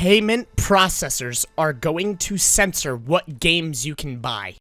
Payment processors are going to censor what games you can buy.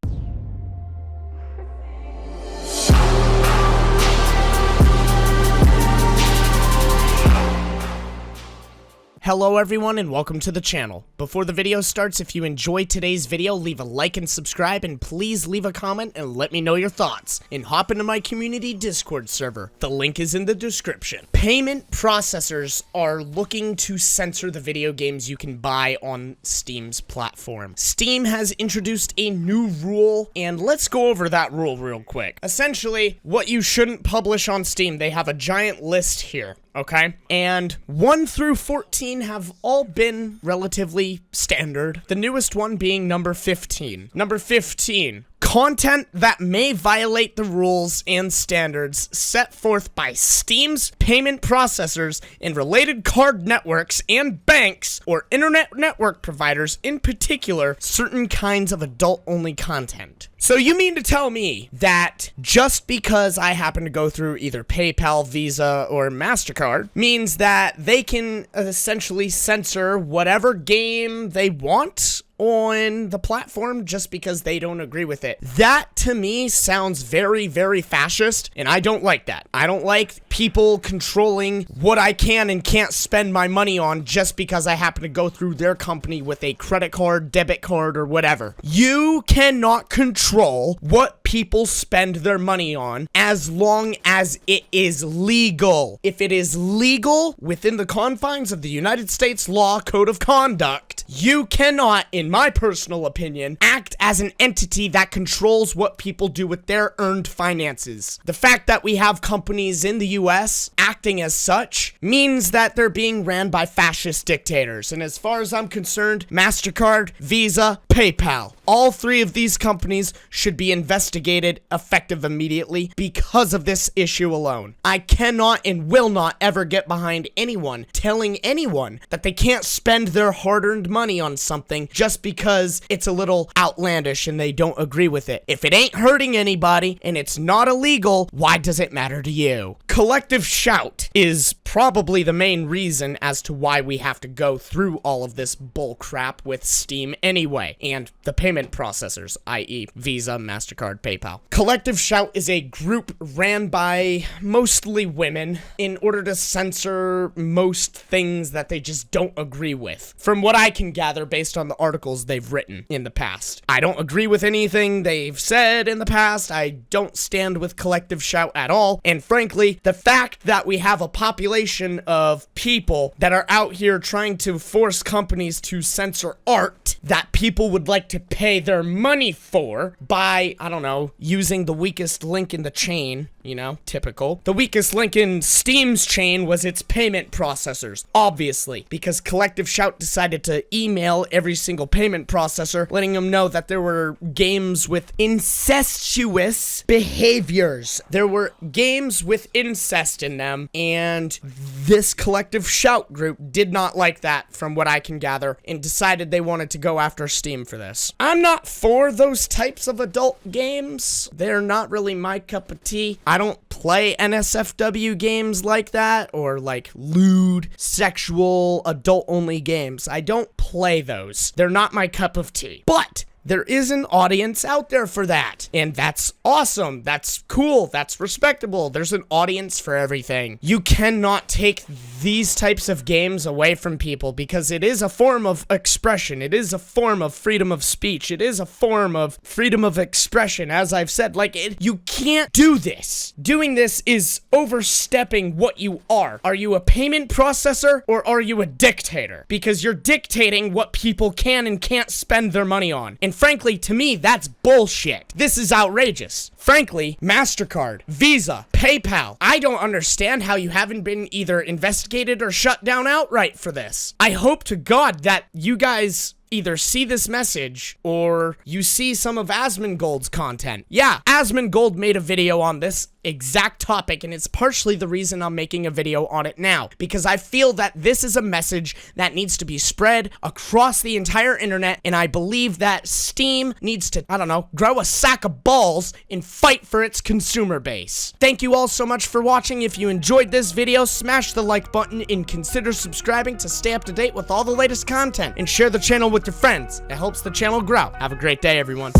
Hello everyone and welcome to the channel. Before the video starts, if you enjoyed today's video, leave a like and subscribe, and please leave a comment and let me know your thoughts. And hop into my community Discord server. The link is in the description. Payment processors are looking to censor the video games you can buy on Steam's platform. Steam has introduced a new rule, and let's go over that rule real quick. Essentially, what you shouldn't publish on Steam, they have a giant list here. Okay? And 1 through 14 have all been relatively standard. The newest one being number 15. Number 15. Content that may violate the rules and standards set forth by Steam's payment processors and related card networks and banks or internet network providers, in particular, certain kinds of adult-only content. So you mean to tell me that just because I happen to go through either PayPal, Visa, or MasterCard means that they can essentially censor whatever game they want on the platform just because they don't agree with it? That to me sounds very, very fascist, and I don't like that. I don't like people controlling what I can and can't spend my money on just because I happen to go through their company with a credit card, debit card, or whatever. You cannot control what people spend their money on as long as it is legal. If it is legal within the confines of the United States law code of conduct, you cannot, in my personal opinion, act as an entity that controls what people do with their earned finances. The fact that we have companies in the US acting as such means that they're being ran by fascist dictators. And as far as I'm concerned, MasterCard, Visa, PayPal, all three of these companies should be investigated effective immediately because of this issue alone. I cannot and will not ever get behind anyone telling anyone that they can't spend their hard-earned money on something just because it's a little outlandish and they don't agree with it. If it ain't hurting anybody and it's not illegal, why does it matter to you? Collective shout is probably the main reason as to why we have to go through all of this bull crap with Steam anyway, and the payment processors, i.e. Visa, MasterCard, PayPal. Collective Shout is a group ran by mostly women in order to censor most things that they just don't agree with, from what I can gather based on the articles they've written in the past. I don't agree with anything they've said in the past. I don't stand with Collective Shout at all, and frankly, the fact that we have a population of people that are out here trying to force companies to censor art that people would like to pay their money for by, I don't know, using the weakest link in the chain, you know, typical. The weakest link in Steam's chain was its payment processors, obviously, because Collective Shout decided to email every single payment processor, letting them know that there were games with incestuous behaviors. There were games with incest in them, and this Collective Shout group did not like that, from what I can gather, and decided they wanted to go after Steam for this. I'm not for those types of adult games. They're not really my cup of tea. I don't play NSFW games like that, or like lewd, sexual, adult-only games. I don't play those. They're not my cup of tea. But there is an audience out there for that, and that's awesome, that's cool, that's respectable. There's an audience for everything. You cannot take these types of games away from people because it is a form of expression. It is a form of freedom of speech. It is a form of freedom of expression, as I've said. You can't do this. Doing this is overstepping what you are. Are you a payment processor or are you a dictator? Because you're dictating what people can and can't spend their money on. And frankly, to me, that's bullshit. This is outrageous. Frankly, MasterCard, Visa, PayPal, I don't understand how you haven't been either investigated or shut down outright for this. I hope to God that you guys either see this message or you see some of Asmongold's content. Yeah, Asmongold made a video on this exact topic, and it's partially the reason I'm making a video on it now, because I feel that this is a message that needs to be spread across the entire internet, and I believe that Steam needs to, I don't know, grow a sack of balls and fight for its consumer base. Thank you all so much for watching. If you enjoyed this video, smash the like button and consider subscribing to stay up to date with all the latest content, and share the channel with your friends. It helps the channel grow. Have a great day, everyone.